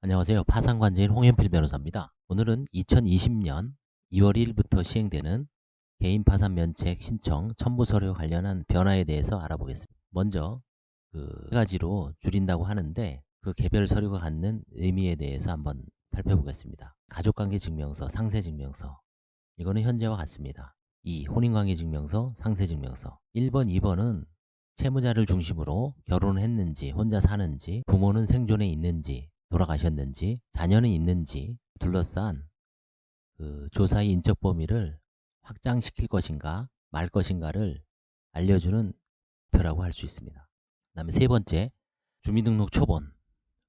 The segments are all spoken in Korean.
안녕하세요. 파산관제인 홍현필 변호사입니다. 오늘은 2020년 2월 1일부터 시행되는 개인 파산 면책 신청 첨부 서류 관련한 변화에 대해서 알아보겠습니다. 먼저 세 가지로 줄인다고 하는데 그 개별 서류가 갖는 의미에 대해서 한번 살펴보겠습니다. 가족관계증명서, 상세증명서. 이거는 현재와 같습니다. 2. 혼인관계증명서, 상세증명서. 1번, 2번은 채무자를 중심으로 결혼을 했는지, 혼자 사는지, 부모는 생존해 있는지, 돌아가셨는지, 자녀는 있는지 둘러싼 조사의 인적 범위를 확장시킬 것인가 말 것인가를 알려주는 표라고 할 수 있습니다. 그 다음에 세 번째, 주민등록 초본,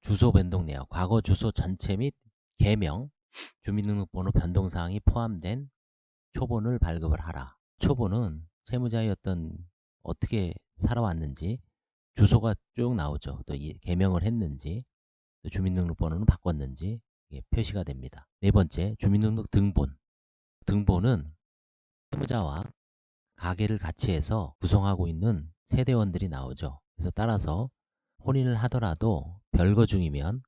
주소 변동 내역, 과거 주소 전체 및 개명, 주민등록번호 변동사항이 포함된 초본을 발급을 하라. 초본은 채무자의 어떻게 살아왔는지 주소가 쭉 나오죠. 또 개명을 했는지, 또 주민등록번호는 바꿨는지 표시가 됩니다. 네 번째, 주민등록 등본. 등본은 채무자와 가계를 같이 해서 구성하고 있는 세대원들이 나오죠. 그래서 따라서 혼인을 하더라도 별거 중이면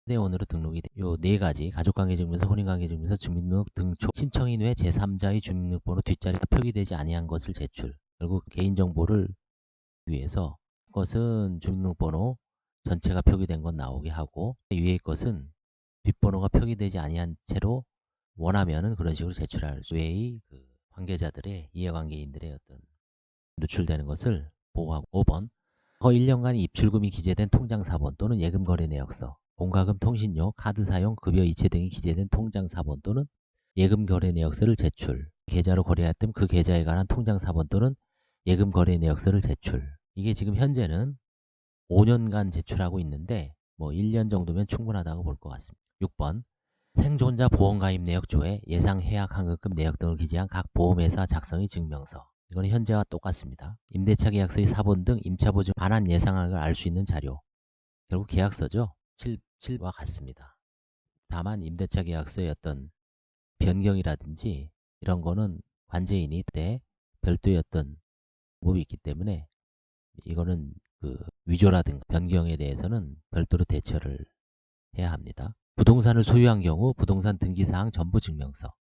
세대원으로 등록이 돼. 요 네 가지, 가족관계증명서, 혼인관계증명서, 주민등록 등초, 신청인 외 제3자의 주민등록번호 뒷자리가 표기되지 아니한 것을 제출. 결국 개인정보를 위해서 것은 주민등록번호 전체가 표기된 건 나오게 하고, 위의 것은 뒷번호가 표기되지 아니한 채로 원하면은 그런 식으로 제출할 외의 관계자들의, 이해관계인들의 노출되는 것을 보호하고. 5번, 거 1년간 입출금이 기재된 통장사본 또는 예금거래내역서, 공과금 통신료, 카드 사용, 급여 이체 등이 기재된 통장사본 또는 예금거래내역서를 제출. 계좌로 거래했던 그 계좌에 관한 통장사본 또는 예금거래내역서를 제출. 이게 지금 현재는 5년간 제출하고 있는데 1년 정도면 충분하다고 볼 것 같습니다. 6번, 생존자 보험가입 내역조에 예상 해약 환급금 내역 등을 기재한 각 보험회사 작성의 증명서. 이거는 현재와 똑같습니다. 임대차 계약서의 사본 등 임차보증 반환 예상액을 알 수 있는 자료. 결국 계약서죠. 7과 같습니다. 다만 임대차 계약서의 변경이라든지 이런 거는 관제인이 그때 별도의 법이 있기 때문에 이거는 위조라든가 변경에 대해서는 별도로 대처를 해야 합니다. 부동산을 소유한 경우 부동산 등기사항 전부 증명서.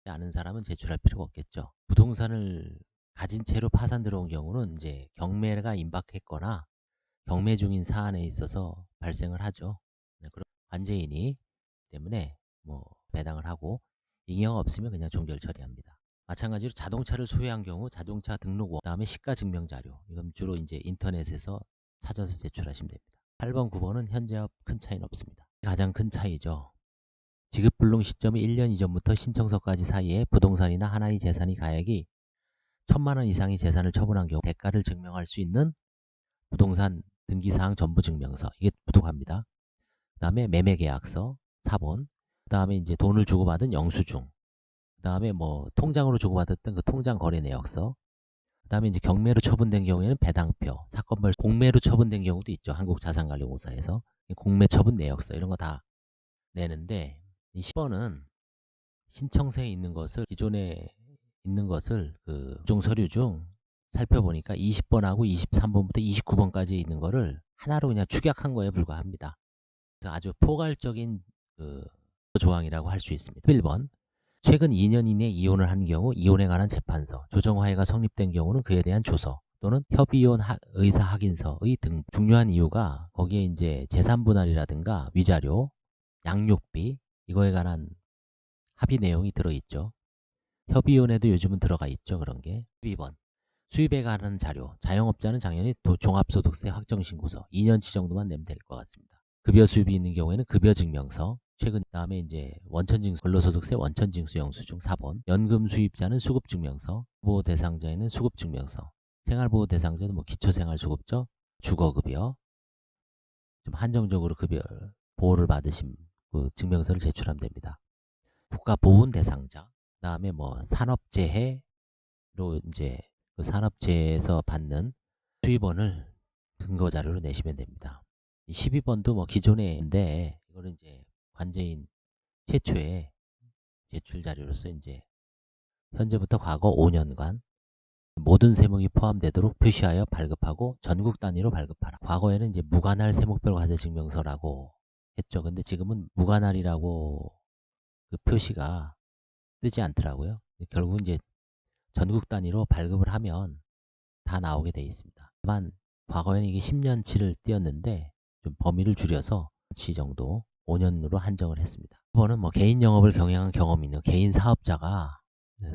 아는 사람은 제출할 필요가 없겠죠. 부동산을 가진 채로 파산 들어온 경우는 이제 경매가 임박했거나 경매 중인 사안에 있어서 발생을 하죠. 그럼 관제인이 때문에 배당을 하고, 잉여가 없으면 그냥 종결 처리합니다. 마찬가지로 자동차를 소유한 경우 자동차 등록원, 그다음에 시가 증명 자료. 이건 주로 이제 인터넷에서 찾아서 제출하시면 됩니다. 8번, 9번은 현재와 큰 차이는 없습니다. 가장 큰 차이죠. 지급불능 시점이 1년 이전부터 신청서까지 사이에 부동산이나 하나의 재산의 가액이 1,000만 원 이상의 재산을 처분한 경우 대가를 증명할 수 있는 부동산 등기사항 전부 증명서. 이게 부족합니다. 그 다음에 매매계약서, 사본, 그 다음에 이제 돈을 주고받은 영수증, 그 다음에 통장으로 주고받았던 그 통장 거래 내역서, 그 다음에 이제 경매로 처분된 경우에는 배당표, 사건별 공매로 처분된 경우도 있죠. 한국자산관리공사에서 공매 처분 내역서 이런 거 다 내는데, 이 10번은 신청서에 있는 것을, 기존에 있는 것을 각종 서류 중 살펴보니까 20번하고 23번부터 29번까지 있는 거를 하나로 그냥 축약한 거에 불과합니다. 그래서 아주 포괄적인 조항이라고 할 수 있습니다. 1번, 최근 2년 이내 이혼을 한 경우 이혼에 관한 재판서, 조정화해가 성립된 경우는 그에 대한 조서 또는 협의혼 의사 확인서의 등. 중요한 이유가 거기에 이제 재산분할이라든가 위자료, 양육비 이거에 관한 합의 내용이 들어있죠. 협의혼에도 요즘은 들어가 있죠. 그런 게. 2번, 수입에 관한 자료, 자영업자는 당연히 종합소득세 확정신고서 2년치 정도만 내면 될 것 같습니다. 급여 수입이 있는 경우에는 급여 증명서, 최근 다음에 이제 원천징수, 근로소득세 원천징수 영수증 4번, 연금 수입자는 수급증명서, 보호 대상자에는 수급증명서, 생활보호 대상자는 기초생활수급자, 주거급여, 좀 한정적으로 급여 보호를 받으신 증명서를 제출하면 됩니다. 국가보훈 대상자, 그 다음에 산업재해로 이제 산업재해에서 받는 수입원을 근거자료로 내시면 됩니다. 12번도 기존에 있는데 이거는 이제 관제인 최초의 제출 자료로서 이제 현재부터 과거 5년간 모든 세목이 포함되도록 표시하여 발급하고 전국 단위로 발급하라. 과거에는 이제 무관할 세목별 과세증명서라고 했죠. 근데 지금은 무관할이라고 그 표시가 뜨지 않더라고요. 결국은 이제 전국 단위로 발급을 하면 다 나오게 돼 있습니다. 다만 과거에는 이게 10년치를 띄었는데 좀 범위를 줄여서 10년치 정도 5년으로 한정을 했습니다. 이번은 뭐 개인 영업을 경영한 경험이 있는 개인 사업자가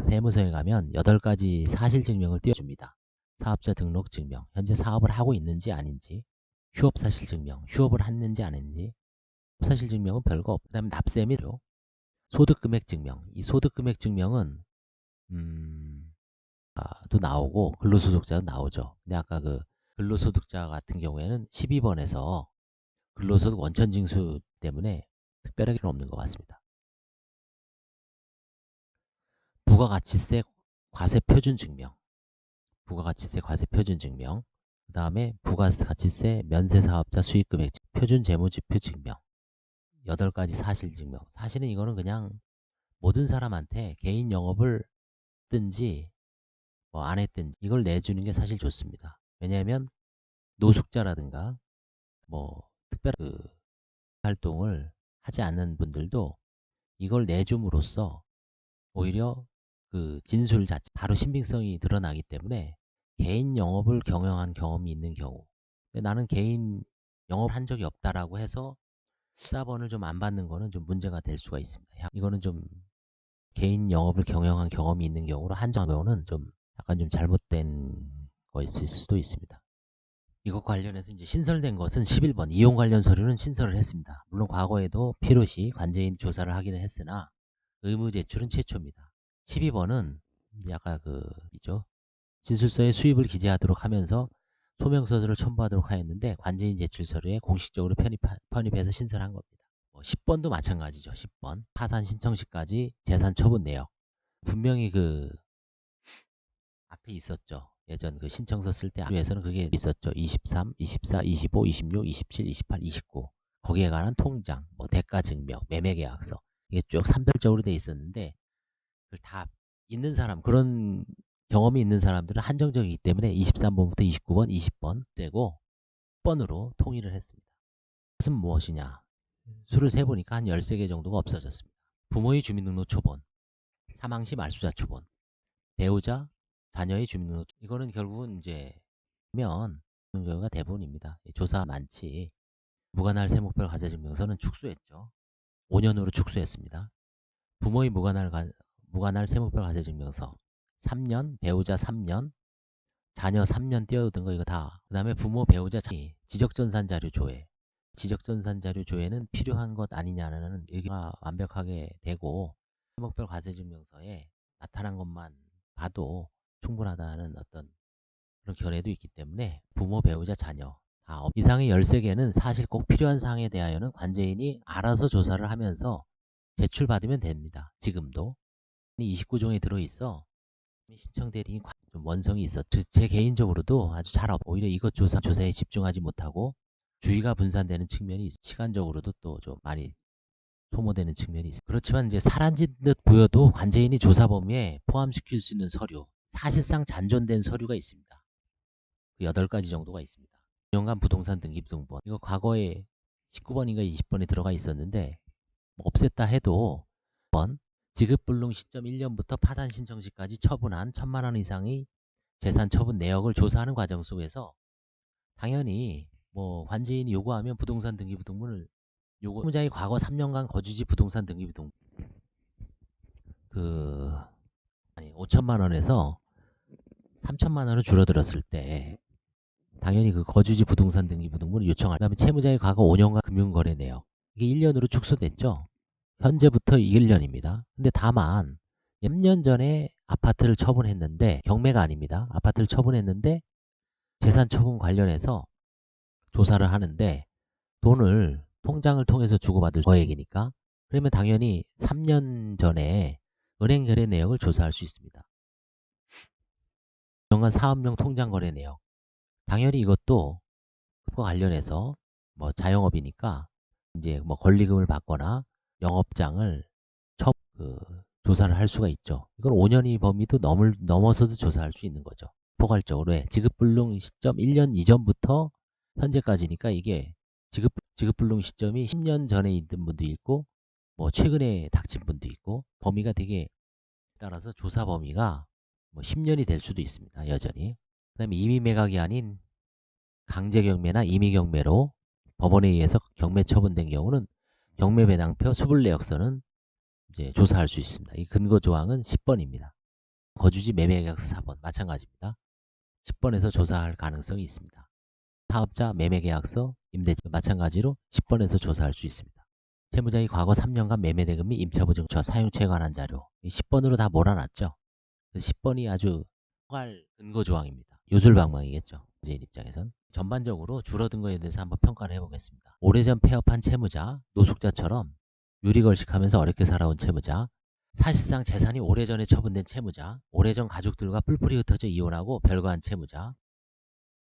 세무서에 가면 8가지 사실증명을 띄워줍니다. 사업자 등록 증명, 현재 사업을 하고 있는지 아닌지, 휴업 사실 증명, 휴업을 했는지 안 했는지, 사실 증명은 별거 없고, 그 다음에 납세미죠. 소득 금액 증명. 이 소득 금액 증명은 또 나오고 근로소득자도 나오죠. 근데 아까 그 근로소득자 같은 경우에는 12번에서 근로소득 원천 징수 때문에 특별하게 없는 것 같습니다. 부가가치세 과세 표준 증명. 부가가치세 과세 표준 증명. 그 다음에 부가가치세 면세사업자 수익금액 표준 재무지표 증명. 8가지 사실 증명. 사실은 이거는 그냥 모든 사람한테 개인 영업을 든지 뭐 안 했든지 이걸 내주는 게 사실 좋습니다. 왜냐하면 노숙자라든가 뭐 특별한 그 활동을 하지 않는 분들도 이걸 내줌으로써 오히려 그 진술 자체 바로 신빙성이 드러나기 때문에 개인 영업을 경영한 경험이 있는 경우, 근데 나는 개인 영업한 적이 없다라고 해서 수사번을 좀 안 받는 거는 좀 문제가 될 수가 있습니다. 이거는 좀 개인 영업을 경영한 경험이 있는 경우로 한정하면은 좀 약간 좀 잘못된 거 있을 수도 있습니다. 이것 관련해서 이제 신설된 것은 11번 이용 관련 서류는 신설을 했습니다. 물론 과거에도 필요시 관제인 조사를 하기는 했으나 의무 제출은 최초입니다. 12번은 이제 아까 이죠. 진술서에 수입을 기재하도록 하면서 소명서들을 첨부하도록 하였는데 관제인 제출 서류에 공식적으로 편입해서 신설한 겁니다. 10번도 마찬가지죠. 10번 파산 신청 시까지 재산 처분 내역. 분명히 앞에 있었죠. 예전 신청서 쓸 때 앞에서는 그게 있었죠. 23, 24, 25, 26, 27, 28, 29. 거기에 관한 통장, 뭐 대가 증명, 매매 계약서. 이게 쭉 산별적으로 돼 있었는데 그걸 다 있는 사람, 그런 경험이 있는 사람들은 한정적이기 때문에 23번부터 29번, 20번 떼고 10번으로 통일을 했습니다. 그것은 무엇이냐? 수를 세보니까 한 13개 정도가 없어졌습니다. 부모의 주민등록 초본, 사망시 말소자 초본, 배우자, 자녀의 주민등록. 이거는 결국은 이제 면 경우가 대부분입니다. 조사 많지. 무관할 세목별 과세증명서는 축소했죠. 5년으로 축소했습니다. 부모의 무관할 세목별 과세증명서 3년, 배우자 3년, 자녀 3년 띄어둔 거 이거 다. 그 다음에 부모, 배우자, 지적전산 자료 조회. 지적전산 자료 조회는 필요한 것 아니냐는 의견가 완벽하게 되고 세목별 과세증명서에 나타난 것만 봐도 충분하다는 어떤 그런 견해도 있기 때문에 부모, 배우자, 자녀 다 이상의 13개는 사실 꼭 필요한 사항에 대하여는 관제인이 알아서 조사를 하면서 제출받으면 됩니다. 지금도 29종에 들어있어 신청 대리인 좀 원성이 있었죠. 제 개인적으로도 아주 오히려 이것 조사에 집중하지 못하고 주의가 분산되는 측면이 시간적으로도 또 좀 많이 소모되는 측면이 있습니다. 그렇지만 이제 사라진 듯 보여도 관제인이 조사 범위에 포함시킬 수 있는 서류, 사실상 잔존된 서류가 있습니다. 8가지 정도가 있습니다. 2년간 부동산 등기부등본. 이거 과거에 19번인가 20번에 들어가 있었는데 뭐 없앴다 해도 지급불능 시점 1년부터 파산 신청 시까지 처분한 1,000만 원 이상의 재산 처분 내역을 조사하는 과정 속에서 당연히 뭐 관제인이 요구하면 부동산 등기부등본을 세무자의 과거 3년간 거주지 부동산 등기부등본 5천만 원에서 3천만 원을 줄어들었을 때 당연히 거주지 부동산 등기부등본을 요청할. 그다음에 채무자의 과거 5년간 금융거래 내역 이게 1년으로 축소됐죠. 현재부터 1년입니다. 근데 다만 10년 전에 아파트를 처분했는데 경매가 아닙니다. 아파트를 처분했는데 재산 처분 관련해서 조사를 하는데 돈을 통장을 통해서 주고받을 거액이니까 그러면 당연히 3년 전에 은행 거래 내역을 조사할 수 있습니다. 5년간 사업용 통장 거래 내역 당연히 이것도 그거 관련해서 뭐 자영업이니까 이제 뭐 권리금을 받거나 영업장을 조사를 할 수가 있죠. 이건 5년이 범위도 넘어서도 조사할 수 있는 거죠. 포괄적으로 지급불능 시점 1년 이전부터 현재까지니까 이게 지급불능 시점이 10년 전에 있는 분도 있고 뭐 최근에 닥친 분도 있고 범위가 되게 따라서 조사 범위가 뭐 10년이 될 수도 있습니다. 여전히. 그 다음에 임의 매각이 아닌 강제경매나 임의경매로 법원에 의해서 경매 처분된 경우는 경매배당표 수불내역서는 이제 조사할 수 있습니다. 이 근거 조항은 10번입니다. 거주지 매매계약서 4번 마찬가지입니다. 10번에서 조사할 가능성이 있습니다. 사업자 매매계약서 임대차 마찬가지로 10번에서 조사할 수 있습니다. 채무자의 과거 3년간 매매대금 및 임차보증처 사용처에 관한 자료 10번으로 다 몰아놨죠. 10번이 아주 포괄 근거 조항입니다. 요술방망이겠죠. 이제 입장에선. 전반적으로 줄어든 거에 대해서 한번 평가를 해보겠습니다. 오래전 폐업한 채무자, 노숙자처럼 유리걸식하면서 어렵게 살아온 채무자, 사실상 재산이 오래전에 처분된 채무자, 오래전 가족들과 뿔뿔이 흩어져 이혼하고 별거한 채무자들은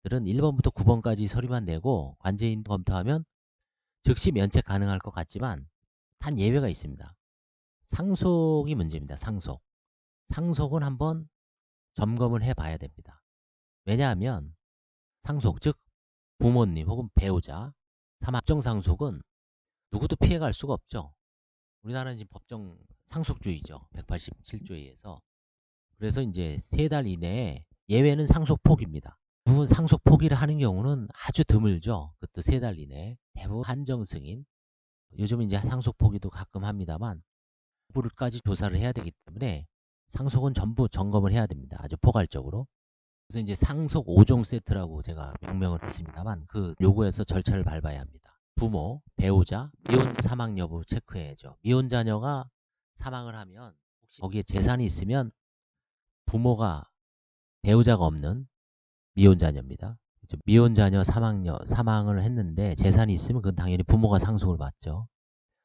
1번부터 9번까지 서류만 내고 관제인 검토하면 즉시 면책 가능할 것 같지만 단 예외가 있습니다. 상속이 문제입니다. 상속은 한번 점검을 해봐야 됩니다. 왜냐하면 상속, 즉 부모님 혹은 배우자, 사망정상속은 누구도 피해갈 수가 없죠. 우리나라는 지금 법정 상속주의죠. 187조에 의해서. 그래서 이제 3달 이내에 예외는 상속포기입니다. 대부분 상속포기를 하는 경우는 아주 드물죠. 그것도 3달 이내에. 대부분 한정승인. 요즘은 이제 상속포기도 가끔 합니다만 부부까지 조사를 해야 되기 때문에 상속은 전부 점검을 해야 됩니다. 아주 포괄적으로. 그래서 이제 상속 5종 세트라고 제가 명명을 했습니다만 그 요구에서 절차를 밟아야 합니다. 부모, 배우자, 미혼 사망 여부 체크해야죠. 미혼 자녀가 사망을 하면 혹시 거기에 재산이 있으면 부모가 배우자가 없는 미혼 자녀입니다. 미혼 자녀 사망을 했는데 재산이 있으면 그건 당연히 부모가 상속을 받죠.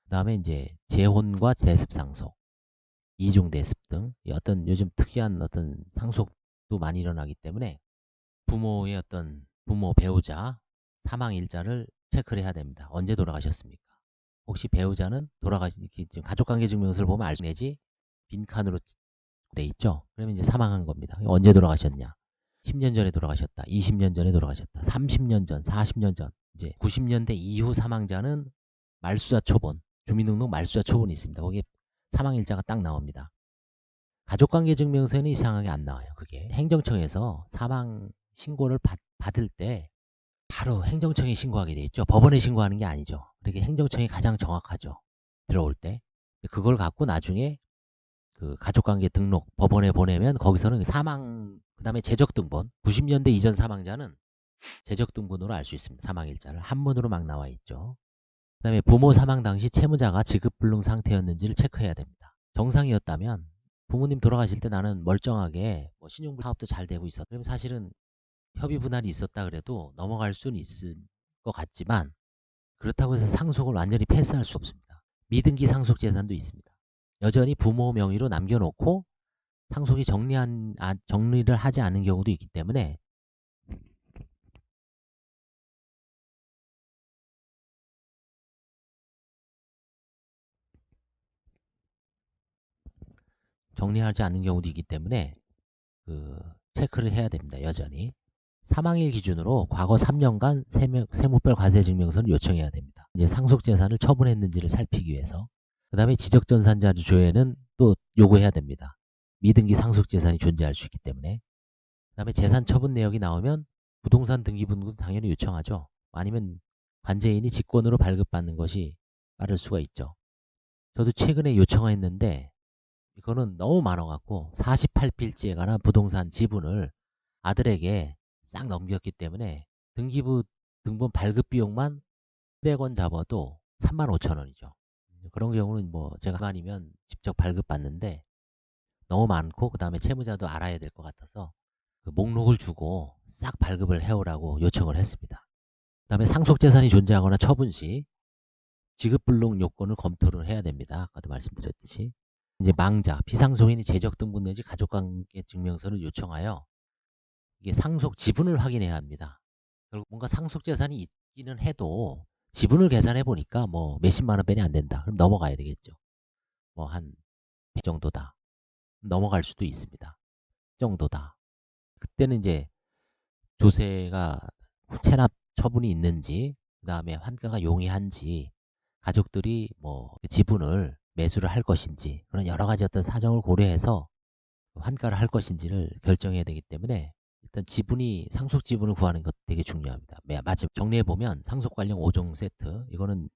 그 다음에 이제 재혼과 대습상속, 이중대습 등 어떤 요즘 특이한 어떤 상속도 많이 일어나기 때문에 부모의 어떤 부모 배우자 사망 일자를 체크를 해야 됩니다. 언제 돌아가셨습니까? 혹시 배우자는 지금 가족관계증명서를 보면 알 수 내지 빈칸으로 돼 있죠. 그러면 이제 사망한 겁니다. 언제 돌아가셨냐? 10년 전에 돌아가셨다. 20년 전에 돌아가셨다. 30년 전, 40년 전. 이제 90년대 이후 사망자는 말수자 초본, 주민등록 말수자 초본이 있습니다. 거기에 사망일자가 딱 나옵니다. 가족관계증명서에는 이상하게 안 나와요. 그게 행정청에서 사망 신고를 받을 때 바로 행정청에 신고하게 돼 있죠. 법원에 신고하는 게 아니죠. 그렇게 행정청이 가장 정확하죠. 들어올 때. 그걸 갖고 나중에 그 가족관계 등록 법원에 보내면 거기서는 사망 그 다음에 재적등본 90년대 이전 사망자는 재적등본으로 알 수 있습니다. 사망일자를 한문으로 막 나와 있죠. 그 다음에 부모 사망 당시 채무자가 지급불능 상태였는지를 체크해야 됩니다. 정상이었다면 부모님 돌아가실 때 나는 멀쩡하게 뭐 신용불 사업도 잘 되고 있었다. 그럼 사실은 협의 분할이 있었다 그래도 넘어갈 수는 있을 것 같지만 그렇다고 해서 상속을 완전히 패스할 수 없습니다. 미등기 상속 재산도 있습니다. 여전히 부모 명의로 남겨놓고 상속이 정리를 하지 않은 경우도 있기 때문에 그 체크를 해야 됩니다. 여전히. 사망일 기준으로 과거 3년간 세무별 과세증명서를 요청해야 됩니다. 이제 상속재산을 처분했는지를 살피기 위해서. 그 다음에 지적전산자료 조회는 또 요구해야 됩니다. 미등기 상속재산이 존재할 수 있기 때문에. 그 다음에 재산 처분 내역이 나오면 부동산 등기부등록도 당연히 요청하죠. 아니면 관제인이 직권으로 발급받는 것이 빠를 수가 있죠. 저도 최근에 요청했는데 이거는 너무 많아갖고 48필지에 관한 부동산 지분을 아들에게 싹 넘겼기 때문에 등기부 등본 발급 비용만 100원 잡아도 35,000원이죠. 그런 경우는 뭐 제가 아니면 직접 발급받는데 너무 많고 그 다음에 채무자도 알아야 될 것 같아서 그 목록을 주고 싹 발급을 해오라고 요청을 했습니다. 그 다음에 상속재산이 존재하거나 처분 시 지급불능 요건을 검토를 해야 됩니다. 아까도 말씀드렸듯이 이제 망자, 비상속인이 재적등본 내지 가족관계증명서를 요청하여 이게 상속 지분을 확인해야 합니다. 결국 뭔가 상속재산이 있기는 해도 지분을 계산해 보니까 뭐 몇십만 원밖에 안 된다. 그럼 넘어가야 되겠죠. 뭐 한 100 정도다. 넘어갈 수도 있습니다. 정도다. 그때는 이제 조세가 체납 처분이 있는지 그 다음에 환가가 용이한지, 가족들이 뭐 지분을 매수를 할 것인지, 그런 여러 가지 어떤 사정을 고려해서 환가를 할 것인지를 결정해야 되기 때문에 일단 지분이 상속 지분을 구하는 것 되게 중요합니다. 마지막 정리해보면 상속 관련 5종 세트, 이거는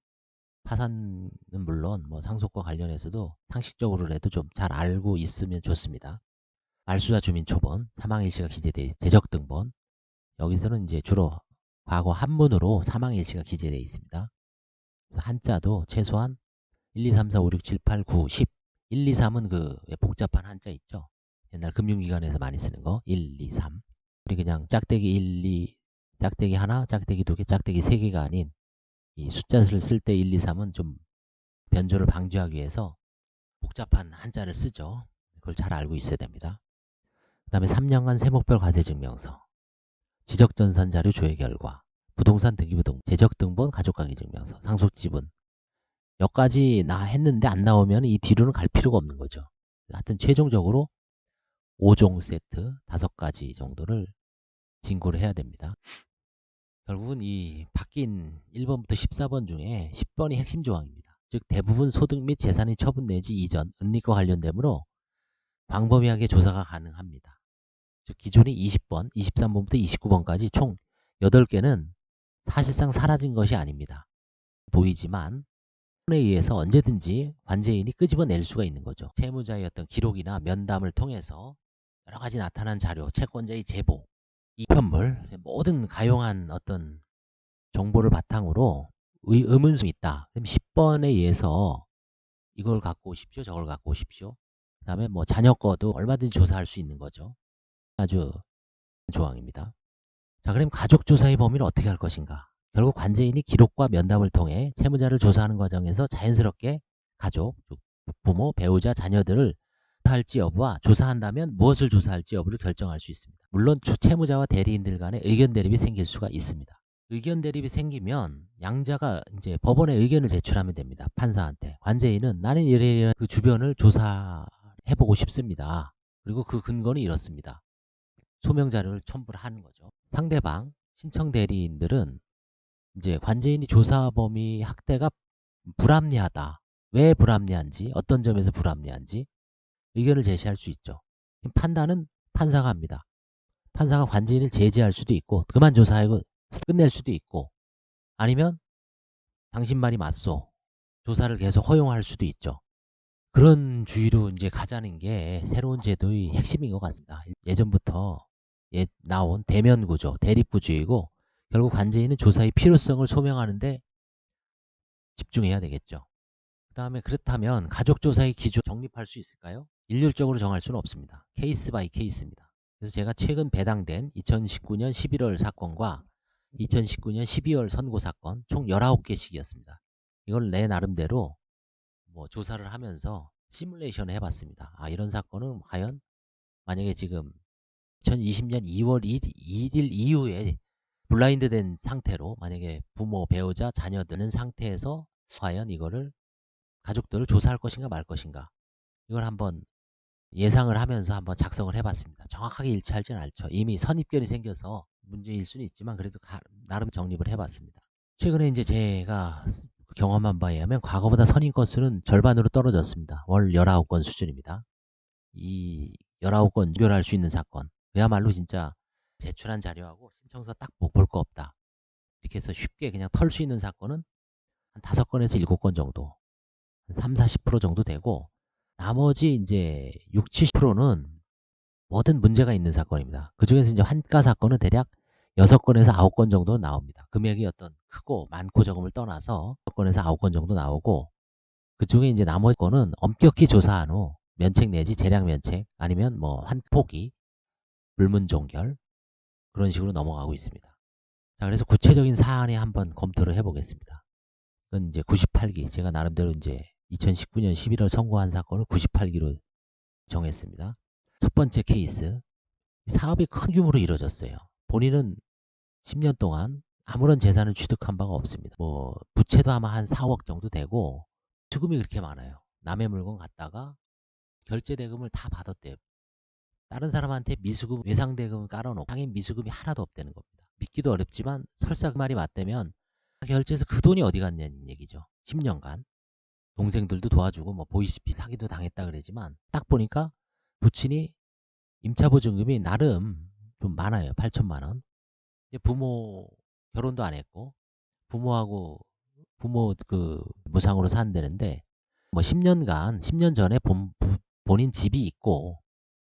파산은 물론 뭐 상속과 관련해서도 상식적으로라도 좀 잘 알고 있으면 좋습니다. 말소자 주민 초본, 사망일시가 기재되어 있습니다. 대적 등본, 여기서는 이제 주로 과거 한문으로 사망일시가 기재되어 있습니다. 한자도 최소한 1, 2, 3, 4, 5, 6, 7, 8, 9, 10. 1, 2, 3은 그 복잡한 한자 있죠. 옛날 금융기관에서 많이 쓰는 거. 1, 2, 3. 우리 그냥 짝대기 1, 2, 짝대기 하나, 짝대기 2개, 짝대기 3개가 아닌 이 숫자를 쓸 때 1, 2, 3은 좀 변조를 방지하기 위해서 복잡한 한자를 쓰죠. 그걸 잘 알고 있어야 됩니다. 그 다음에 3년간 세목별 과세증명서, 지적전산 자료 조회 결과, 부동산 등기부등, 재적등본, 가족관계증명서, 상속지분, 여기까지 나 했는데 안 나오면 이 뒤로는 갈 필요가 없는 거죠. 하여튼 최종적으로 5종 세트 5가지 정도를 진고를 해야 됩니다. 결국은 이 바뀐 1번부터 14번 중에 10번이 핵심 조항입니다. 즉 대부분 소득 및 재산이 처분 내지 이전, 은닉과 관련되므로 광범위하게 조사가 가능합니다. 즉 기존이 20번, 23번부터 29번까지 총 8개는 사실상 사라진 것이 아닙니다. 보이지만 에 의해서 언제든지 관제인이 끄집어낼 수가 있는 거죠. 채무자의 어떤 기록이나 면담을 통해서 여러 가지 나타난 자료, 채권자의 제보, 이 편물, 모든 가용한 어떤 정보를 바탕으로 의문점이 있다. 그럼 10번에 의해서 이걸 갖고 오십시오, 저걸 갖고 오십시오. 그 다음에 뭐 자녀 거도 얼마든지 조사할 수 있는 거죠. 아주 조항입니다. 자, 그럼 가족조사의 범위를 어떻게 할 것인가? 결국 관제인이 기록과 면담을 통해 채무자를 조사하는 과정에서 자연스럽게 가족, 부모, 배우자, 자녀들을 조사할지 여부와 조사한다면 무엇을 조사할지 여부를 결정할 수 있습니다. 물론 채무자와 대리인들 간의 의견 대립이 생길 수가 있습니다. 의견 대립이 생기면 양자가 이제 법원에 의견을 제출하면 됩니다. 판사한테. 관제인은 나는 이런 그 주변을 조사해보고 싶습니다. 그리고 그 근거는 이렇습니다. 소명 자료를 첨부를 하는 거죠. 상대방 신청 대리인들은 이제 관제인이 조사 범위 확대가 불합리하다. 왜 불합리한지, 어떤 점에서 불합리한지 의견을 제시할 수 있죠. 판단은 판사가 합니다. 판사가 관제인을 제지할 수도 있고 그만 조사하고 끝낼 수도 있고 아니면 당신 말이 맞소. 조사를 계속 허용할 수도 있죠. 그런 주의로 이제 가자는 게 새로운 제도의 핵심인 것 같습니다. 예전부터 나온 대면 구조, 대립구조이고 결국 관제인은 조사의 필요성을 소명하는데 집중해야 되겠죠. 그 다음에 그렇다면 가족조사의 기준 정립할 수 있을까요? 일률적으로 정할 수는 없습니다. 케이스 바이 케이스입니다. 그래서 제가 최근 배당된 2019년 11월 사건과 2019년 12월 선고 사건 총 19개씩이었습니다. 이걸 내 나름대로 뭐 조사를 하면서 시뮬레이션을 해봤습니다. 아, 이런 사건은 과연 만약에 지금 2020년 2월 1일 이후에 블라인드 된 상태로 만약에 부모, 배우자, 자녀들은 상태에서 과연 이거를 가족들을 조사할 것인가 말 것인가 이걸 한번 예상을 하면서 한번 작성을 해봤습니다. 정확하게 일치하지는 않죠. 이미 선입견이 생겨서 문제일 수는 있지만 그래도 나름 정립을 해봤습니다. 최근에 이제 제가 경험한 바에 의하면 과거보다 선임 건수는 절반으로 떨어졌습니다. 월 19건 수준입니다. 이 19건 유결할 수 있는 사건 그야말로 진짜 제출한 자료하고 신청서 딱 볼 거 없다. 이렇게 해서 쉽게 그냥 털 수 있는 사건은 한 5건에서 7건 정도 한 3, 40% 정도 되고 나머지 이제 6, 70%는 뭐든 문제가 있는 사건입니다. 그 중에서 이제 환가 사건은 대략 6건에서 9건 정도 나옵니다. 금액이 어떤 크고 많고 적음을 떠나서 6건에서 9건 정도 나오고 그 중에 이제 나머지 건은 엄격히 조사한 후 면책 내지 재량 면책 아니면 뭐 환포기, 불문 종결 그런 식으로 넘어가고 있습니다. 자, 그래서 구체적인 사안에 한번 검토를 해보겠습니다. 이건 이제 98기 제가 나름대로 이제 2019년 11월 선고한 사건을 98기로 정했습니다. 첫 번째 케이스 사업이 큰 규모로 이루어졌어요. 본인은 10년 동안 아무런 재산을 취득한 바가 없습니다. 뭐 부채도 아마 한 4억 정도 되고 수금이 그렇게 많아요. 남의 물건 갖다가 결제 대금을 다 받았대요. 다른 사람한테 미수금, 외상 대금을 깔아놓고 당연 미수금이 하나도 없다는 겁니다. 믿기도 어렵지만 설사 그 말이 맞다면 결제해서 그 돈이 어디 갔냐는 얘기죠. 10년간. 동생들도 도와주고 뭐 보이시피 사기도 당했다 그러지만 딱 보니까 부친이 임차 보증금이 나름 좀 많아요. 8천만 원. 이제 부모 결혼도 안 했고 부모하고 부모 그 무상으로 산다는데 뭐 10년간 10년 전에 본인 집이 있고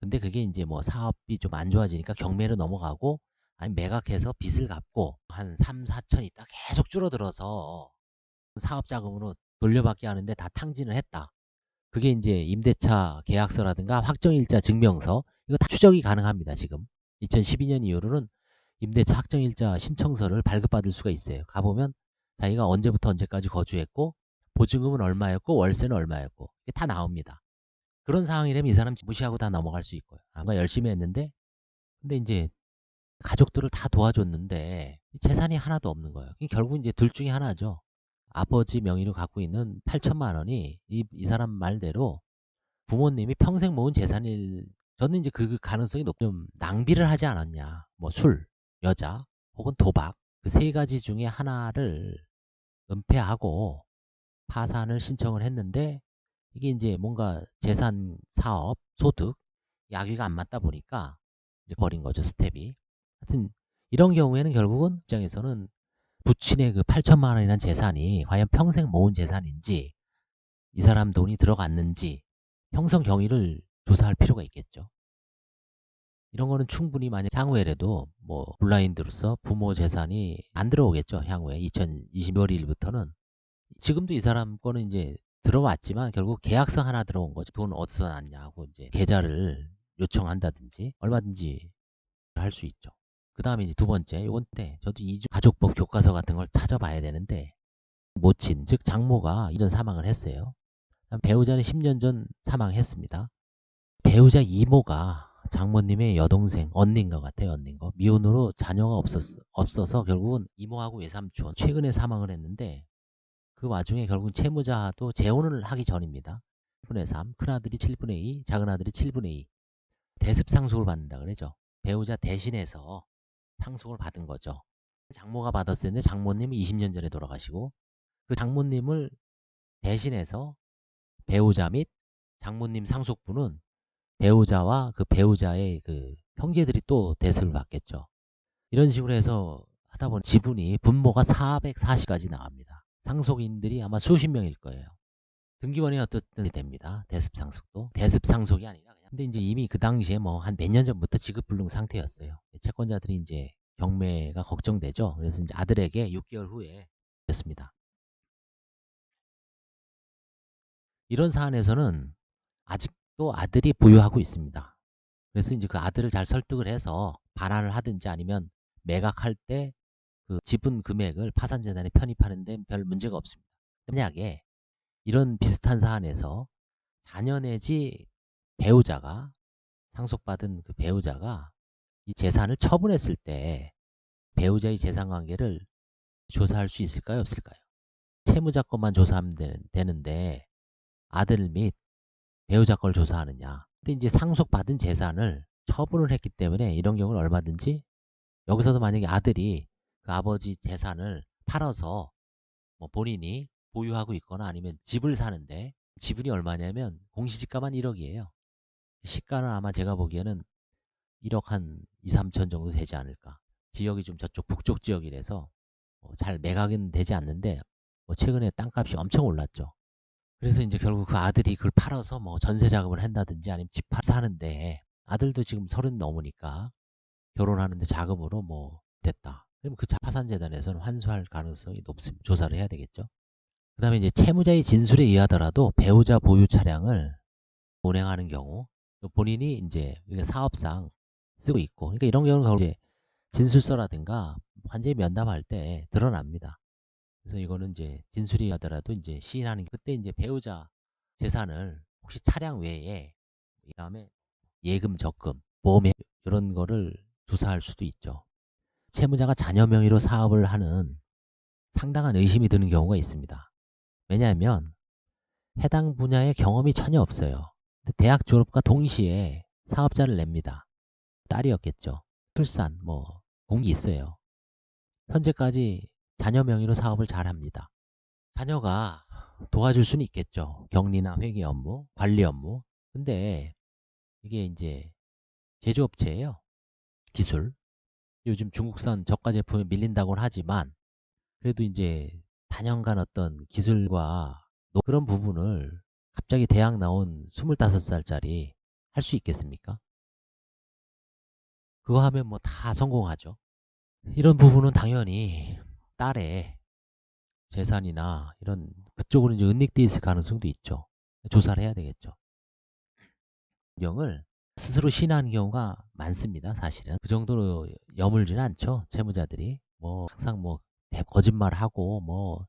근데 그게 이제 뭐 사업이 좀 안 좋아지니까 경매로 넘어가고 아니 매각해서 빚을 갚고 한 3, 4천 있다 계속 줄어들어서 사업 자금으로 돌려받기 하는데 다 탕진을 했다. 그게 이제 임대차 계약서라든가 확정일자 증명서 이거 다 추적이 가능합니다. 지금 2012년 이후로는 임대차 확정일자 신청서를 발급받을 수가 있어요. 가보면 자기가 언제부터 언제까지 거주했고 보증금은 얼마였고 월세는 얼마였고 이게 다 나옵니다. 그런 상황이라면 이 사람 무시하고 다 넘어갈 수 있고요. 뭔가 열심히 했는데 근데 이제 가족들을 다 도와줬는데 재산이 하나도 없는 거예요. 결국 이제 둘 중에 하나죠. 아버지 명의로 갖고 있는 8천만 원이 이 사람 말대로 부모님이 평생 모은 재산일 저는 이제 그 가능성이 좀 낭비를 하지 않았냐. 뭐 술, 여자, 혹은 도박 그 세 가지 중에 하나를 은폐하고 파산을 신청을 했는데 이게 이제 뭔가 재산, 사업, 소득, 약위가 안 맞다 보니까 이제 버린 거죠, 스텝이. 하여튼 이런 경우에는 결국은 입장에서는 부친의 그 8천만 원이라는 재산이 과연 평생 모은 재산인지 이 사람 돈이 들어갔는지 형성 경위를 조사할 필요가 있겠죠. 이런 거는 충분히 만약 향후에라도 뭐 블라인드로서 부모 재산이 안 들어오겠죠. 향후에 2020년 1일부터는 지금도 이 사람 거는 이제 들어왔지만 결국 계약서 하나 들어온 거죠. 돈 어디서 났냐고 이제 계좌를 요청한다든지 얼마든지 할 수 있죠. 그 다음에 이제 두 번째, 요건 때 저도 이주 가족법 교과서 같은 걸 찾아봐야 되는데 모친, 즉 장모가 이런 사망을 했어요. 배우자는 10년 전 사망했습니다. 배우자 이모가 장모님의 여동생, 언니인 것 같아요. 언니인 거. 미혼으로 자녀가 없어서 결국은 이모하고 외삼촌 최근에 사망을 했는데 그 와중에 결국은 채무자도 재혼을 하기 전입니다. 7분의 3, 큰아들이 7분의 2, 작은아들이 7분의 2. 대습상속을 받는다 그러죠. 배우자 대신해서 상속을 받은 거죠. 장모가 받았었는데 장모님이 20년 전에 돌아가시고 그 장모님을 대신해서 배우자 및 장모님 상속분은 배우자와 그 배우자의 그 형제들이 또 대습을 받겠죠. 이런 식으로 해서 하다 보니 지분이 분모가 440까지 나갑니다. 상속인들이 아마 수십 명일 거예요. 등기원이 어떻든 됩니다. 대습상속도. 대습상속이 아니라 그냥. 근데 이제 이미 그 당시에 뭐 한 몇 년 전부터 지급불능 상태였어요. 채권자들이 이제 경매가 걱정되죠. 그래서 이제 아들에게 6개월 후에 됐습니다. 이런 사안에서는 아직도 아들이 보유하고 있습니다. 그래서 이제 그 아들을 잘 설득을 해서 반환을 하든지 아니면 매각할 때 그 지분 금액을 파산재단에 편입하는 데 별 문제가 없습니다. 만약에 이런 비슷한 사안에서 자녀 내지 배우자가 상속받은 그 배우자가 이 재산을 처분했을 때 배우자의 재산 관계를 조사할 수 있을까요? 없을까요? 채무자 것만 조사하면 되는데 아들 및 배우자 걸 조사하느냐. 근데 이제 상속받은 재산을 처분을 했기 때문에 이런 경우는 얼마든지 여기서도 만약에 아들이 그 아버지 재산을 팔아서 뭐 본인이 보유하고 있거나 아니면 집을 사는데 지분이 얼마냐면 공시지가만 1억이에요. 시가는 아마 제가 보기에는 1억 한 2, 3천 정도 되지 않을까. 지역이 좀 저쪽 북쪽 지역이라서 잘 매각은 되지 않는데 최근에 땅값이 엄청 올랐죠. 그래서 이제 결국 그 아들이 그걸 팔아서 뭐 전세 자금을 한다든지 아니면 집 사는데 아들도 지금 30 넘으니까 결혼하는데 자금으로 뭐 됐다. 그럼 그 파산재단에서는 환수할 가능성이 높습니다. 조사를 해야 되겠죠. 그 다음에 이제 채무자의 진술에 의하더라도 배우자 보유 차량을 운행하는 경우 또 본인이 이제 사업상 쓰고 있고 그러니까 이런 경우는 이제 진술서라든가 관제 면담할 때 드러납니다. 그래서 이거는 이제 진술이 하더라도 이제 시인하는 그때 이제 배우자 재산을 혹시 차량 외에 그다음에 예금, 적금, 보험 이런 거를 조사할 수도 있죠. 채무자가 자녀 명의로 사업을 하는 상당한 의심이 드는 경우가 있습니다. 왜냐하면 해당 분야의 경험이 전혀 없어요. 대학 졸업과 동시에 사업자를 냅니다. 딸이었겠죠. 출산, 뭐 공이 있어요. 현재까지 자녀 명의로 사업을 잘 합니다. 자녀가 도와줄 수는 있겠죠. 격리나 회계 업무, 관리 업무. 근데 이게 이제 제조업체예요. 기술. 요즘 중국산 저가 제품에 밀린다고는 하지만 그래도 이제 단연간 어떤 기술과 그런 부분을 갑자기 대학 나온 25살짜리 할 수 있겠습니까? 그거 하면 뭐 다 성공하죠. 이런 부분은 당연히 딸의 재산이나 이런 그쪽으로 이제 은닉돼 있을 가능성도 있죠. 조사를 해야 되겠죠. 경을 스스로 신하는 경우가 많습니다. 사실은 그 정도로 여물지는 않죠. 채무자들이 뭐 항상 뭐 거짓말하고 뭐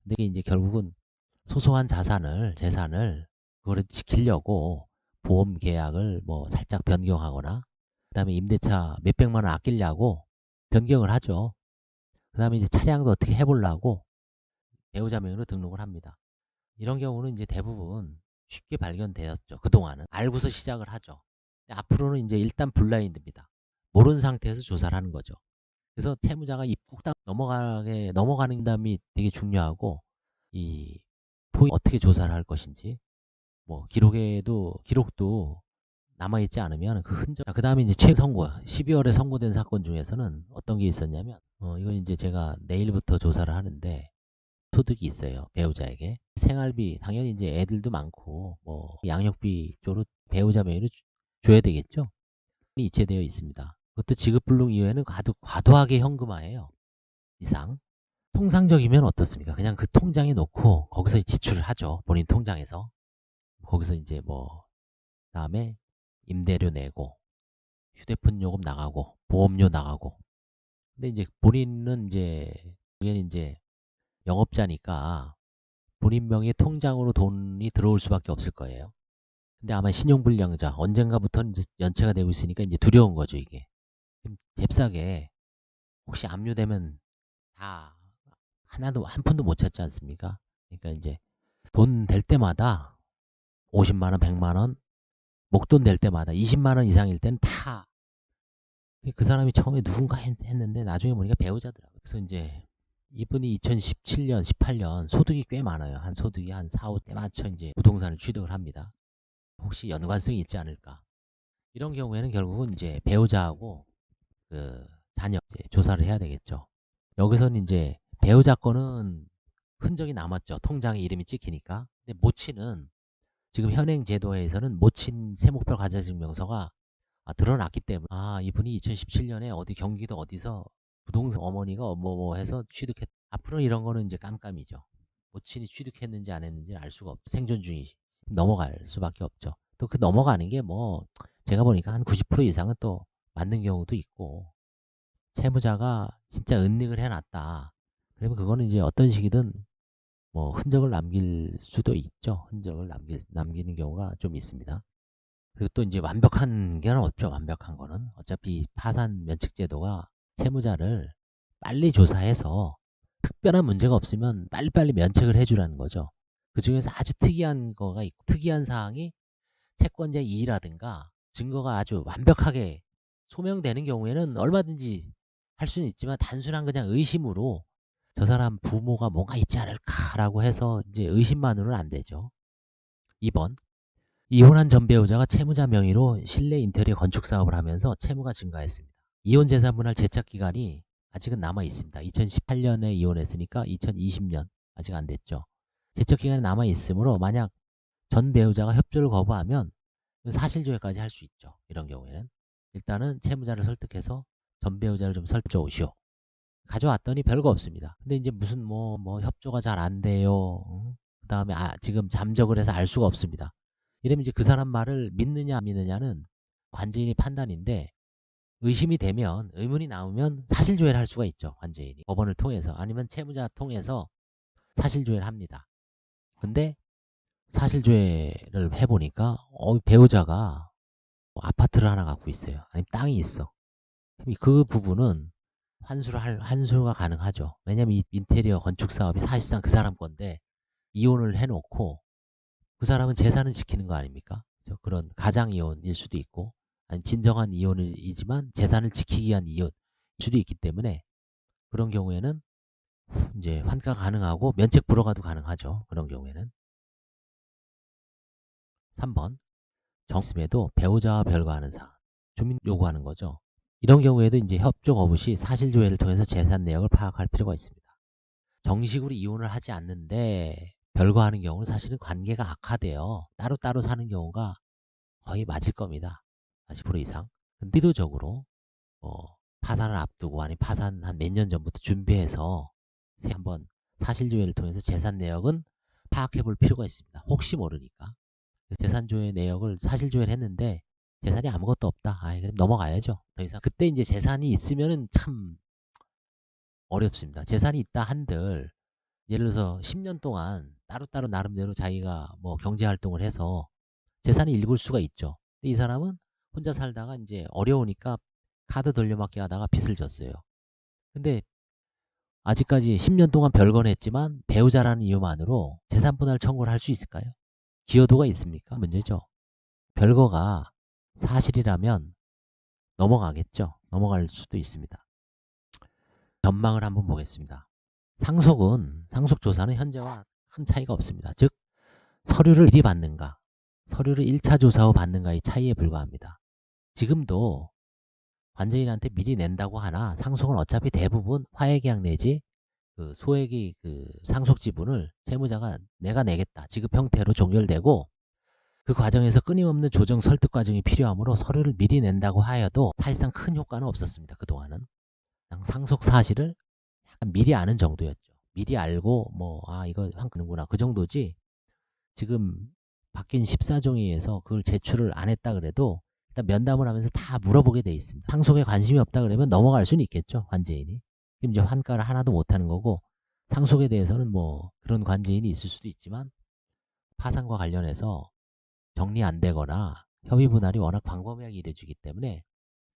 근데 이제 결국은 소소한 재산을 그거를 지키려고 보험 계약을 뭐 살짝 변경하거나 그다음에 임대차 몇백만 원 아끼려고 변경을 하죠. 그다음에 이제 차량도 어떻게 해보려고 배우자 명의로 등록을 합니다. 이런 경우는 이제 대부분 쉽게 발견되었죠. 그동안은 알고서 시작을 하죠. 앞으로는 이제 일단 블라인드입니다. 모르는 상태에서 조사를 하는 거죠. 그래서 채무자가 입국 딱 넘어가는 담이 되게 중요하고 이 포인트 어떻게 조사를 할 것인지 뭐 기록도 남아있지 않으면 그 흔적. 그 다음에 이제 최선고 12월에 선고된 사건 중에서는 어떤 게 있었냐면 이건 이제 제가 내일부터 조사를 하는데 소득이 있어요. 배우자에게. 생활비 당연히 이제 애들도 많고 뭐 양육비 쪽으로 배우자 명의로 줘야 되겠죠. 이체되어 있습니다. 그것도 지급불능 이외에는 과도하게 현금화해요. 이상. 통상적이면 어떻습니까? 그냥 그 통장에 놓고 거기서 지출을 하죠. 본인 통장에서. 거기서 이제 뭐 그다음에 임대료 내고 휴대폰 요금 나가고 보험료 나가고. 근데 이제 본인은 이제 당연히 이제 영업자니까 본인 명의 통장으로 돈이 들어올 수밖에 없을 거예요. 근데 아마 신용불량자 언젠가부터는 이제 연체가 되고 있으니까 이제 두려운 거죠, 이게. 잽싸게 혹시 압류되면 다 하나도 한 푼도 못 찾지 않습니까? 그러니까 이제 돈 될 때마다 50만 원, 100만 원, 목돈 될 때마다 20만 원 이상일 땐 다 그 사람이 처음에 누군가 했는데 나중에 보니까 배우자더라고요. 그래서 이제 이분이 2017년, 18년 소득이 꽤 많아요. 한 소득이 한 4, 5대 맞춰 이제 부동산을 취득을 합니다. 혹시 연관성이 있지 않을까? 이런 경우에는 결국은 이제 배우자하고 그 자녀 이제 조사를 해야 되겠죠. 여기서는 이제 배우자 거는 흔적이 남았죠. 통장에 이름이 찍히니까. 근데 모친은 지금 현행 제도에서는 모친 세목별 가자증명서가 드러났기 때문에 이분이 2017년에 어디 경기도 어디서 부동산 어머니가 뭐 해서 취득했. 앞으로 이런 거는 이제 깜깜이죠. 모친이 취득했는지 안 했는지는 알 수가 없죠. 생존 중이 넘어갈 수밖에 없죠. 또 그 넘어가는 게 뭐 제가 보니까 한 90% 이상은 또 맞는 경우도 있고 채무자가 진짜 은닉을 해놨다. 그러면 그거는 이제 어떤 식이든 뭐 흔적을 남길 수도 있죠. 흔적을 남기는 경우가 좀 있습니다. 그리고 또 이제 완벽한 게 없죠. 완벽한 거는. 어차피 파산 면책 제도가 채무자를 빨리 조사해서 특별한 문제가 없으면 빨리빨리 면책을 해주라는 거죠. 그 중에서 아주 특이한 거가 있고, 특이한 사항이 채권자 이의라든가 증거가 아주 완벽하게 소명되는 경우에는 얼마든지 할 수는 있지만 단순한 그냥 의심으로 저 사람 부모가 뭔가 있지 않을까라고 해서 이제 의심만으로는 안 되죠. 2번. 이혼한 전 배우자가 채무자 명의로 실내 인테리어 건축 사업을 하면서 채무가 증가했습니다. 이혼 재산 분할 제착 기간이 아직은 남아 있습니다. 2018년에 이혼했으니까 2020년 아직 안 됐죠. 제척 기간이 남아 있으므로 만약 전 배우자가 협조를 거부하면 사실조회까지 할 수 있죠. 이런 경우에는 일단은 채무자를 설득해서 전 배우자를 좀 설득해 오시오. 가져왔더니 별거 없습니다. 근데 이제 무슨 뭐 협조가 잘 안 돼요. 그 다음에 지금 잠적을 해서 알 수가 없습니다. 이러면 이제 그 사람 말을 믿느냐 안 믿느냐는 관제인의 판단인데 의심이 되면 의문이 나오면 사실조회를 할 수가 있죠. 관제인이 법원을 통해서 아니면 채무자 통해서 사실조회를 합니다. 근데 사실조회를 해보니까 배우자가 뭐 아파트를 하나 갖고 있어요. 아니면 땅이 있어. 그 부분은 환수가 가능하죠. 왜냐면 이 인테리어 건축 사업이 사실상 그 사람 건데 이혼을 해놓고 그 사람은 재산을 지키는 거 아닙니까? 그런 가장 이혼일 수도 있고 아니 진정한 이혼이지만 재산을 지키기 위한 이혼일 수도 있기 때문에 그런 경우에는 이제 환가 가능하고 면책 불허가도 가능하죠. 그런 경우에는. 3번 정심에도 배우자와 별거하는 사안, 주민 요구하는 거죠. 이런 경우에도 이제 협조 거부 시 사실조회를 통해서 재산 내역을 파악할 필요가 있습니다. 정식으로 이혼을 하지 않는데 별거하는 경우는 사실은 관계가 악화돼요. 따로따로 사는 경우가 거의 맞을 겁니다. 40% 이상. 의도적으로 파산을 앞두고 아니 파산 한 몇 년 전부터 준비해서 한번 사실조회를 통해서 재산 내역은 파악해 볼 필요가 있습니다. 혹시 모르니까. 재산조회 내역을 사실조회를 했는데 재산이 아무것도 없다. 그럼 넘어가야죠. 더 이상. 그때 이제 재산이 있으면은 참 어렵습니다. 재산이 있다 한들 예를 들어서 10년 동안 따로따로 나름대로 자기가 뭐 경제활동을 해서 재산이 읽을 수가 있죠. 근데 이 사람은 혼자 살다가 이제 어려우니까 카드 돌려막기 하다가 빚을 졌어요. 근데 아직까지 10년 동안 별건 했지만 배우자라는 이유만으로 재산분할 청구를 할 수 있을까요? 기여도가 있습니까? 문제죠. 별거가 사실이라면 넘어가겠죠. 넘어갈 수도 있습니다. 전망을 한번 보겠습니다. 상속조사는 현재와 큰 차이가 없습니다. 즉, 서류를 미리 받는가, 서류를 1차 조사 후 받는가의 차이에 불과합니다. 지금도 관제인한테 미리 낸다고 하나 상속은 어차피 대부분 화해계약 내지 그 소액의 그 상속 지분을 채무자가 내가 내겠다 지급 형태로 종결되고 그 과정에서 끊임없는 조정 설득 과정이 필요하므로 서류를 미리 낸다고 하여도 사실상 큰 효과는 없었습니다. 그동안은 상속 사실을 약간 미리 아는 정도였죠. 미리 알고 이거 한끄는구나 그 정도지. 지금 바뀐 14종에서 그걸 제출을 안 했다 그래도 일단 면담을 하면서 다 물어보게 돼 있습니다. 상속에 관심이 없다 그러면 넘어갈 수는 있겠죠. 관제인이. 그럼 이제 환가를 하나도 못하는 거고 상속에 대해서는 뭐 그런 관제인이 있을 수도 있지만 파산과 관련해서 정리 안 되거나 협의 분할이 워낙 광범위하게 이루어지기 때문에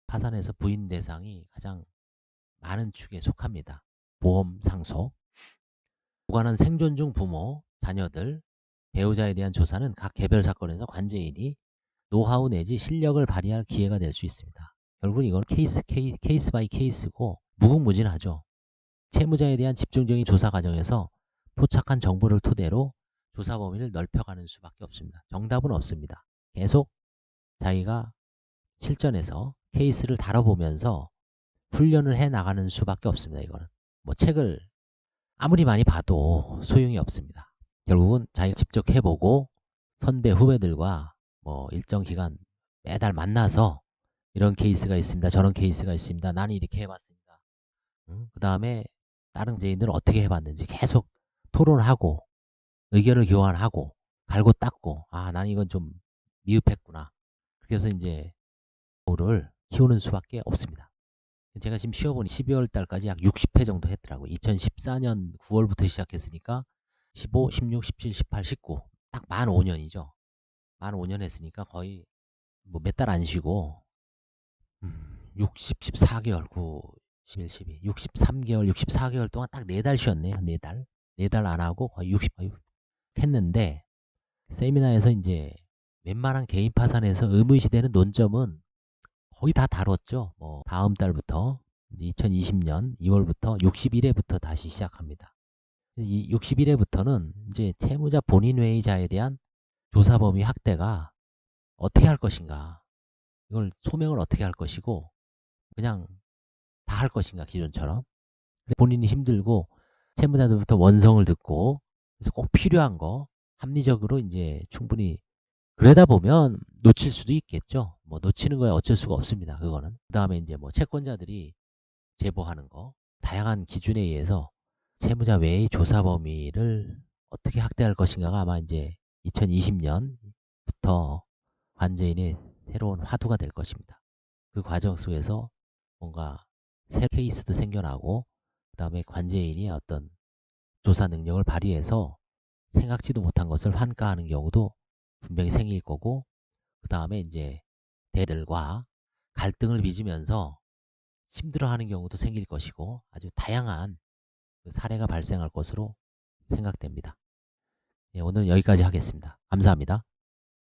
파산에서 부인 대상이 가장 많은 축에 속합니다. 보험 상속. 무관한 생존 중 부모, 자녀들, 배우자에 대한 조사는 각 개별 사건에서 관제인이 노하우 내지 실력을 발휘할 기회가 될 수 있습니다. 결국은 이건 케이스 바이 케이스고 무궁무진하죠. 채무자에 대한 집중적인 조사 과정에서 포착한 정보를 토대로 조사 범위를 넓혀가는 수밖에 없습니다. 정답은 없습니다. 계속 자기가 실전에서 케이스를 다뤄보면서 훈련을 해 나가는 수밖에 없습니다. 이거는 뭐 책을 아무리 많이 봐도 소용이 없습니다. 결국은 자기가 직접 해보고 선배 후배들과 뭐 일정 기간 매달 만나서 이런 케이스가 있습니다. 저런 케이스가 있습니다. 나는 이렇게 해봤습니다. 그 다음에 다른 제인들은 어떻게 해봤는지 계속 토론하고 의견을 교환하고 갈고 닦고 나는 이건 좀 미흡했구나. 그래서 이제 를 키우는 수밖에 없습니다. 제가 지금 쉬어보니 12월 달까지 약 60회 정도 했더라고요. 2014년 9월부터 시작했으니까 15, 16, 17, 18, 19 딱 만 5년이죠. 만 5년 했으니까 거의 뭐 몇 달 안 쉬고 60, 14개월, 9, 11, 12, 63개월, 64개월 동안 딱 4달 쉬었네요. 4달. 4달 안 하고 거의 60 했는데 세미나에서 이제 웬만한 개인 파산에서 의문시되는 논점은 거의 다 다뤘죠. 뭐 다음 달부터 2020년 2월부터 61회부터 다시 시작합니다. 이 61회부터는 이제 채무자 본인 외의자에 대한 조사 범위 확대가 어떻게 할 것인가, 이걸 소명을 어떻게 할 것이고 그냥 다 할 것인가 기존처럼. 본인이 힘들고 채무자들부터 원성을 듣고 그래서 꼭 필요한 거 합리적으로 이제 충분히 그러다 보면 놓칠 수도 있겠죠. 뭐 놓치는 거야 어쩔 수가 없습니다. 그거는. 그 다음에 이제 뭐 채권자들이 제보하는 거 다양한 기준에 의해서 채무자 외의 조사 범위를 어떻게 확대할 것인가가 아마 이제 2020년부터 관제인의 새로운 화두가 될 것입니다. 그 과정 속에서 뭔가 새 케이스도 생겨나고 그 다음에 관제인이 어떤 조사 능력을 발휘해서 생각지도 못한 것을 환가하는 경우도 분명히 생길 거고 그 다음에 이제 대들과 갈등을 빚으면서 힘들어하는 경우도 생길 것이고 아주 다양한 사례가 발생할 것으로 생각됩니다. 오늘 여기까지 하겠습니다. 감사합니다.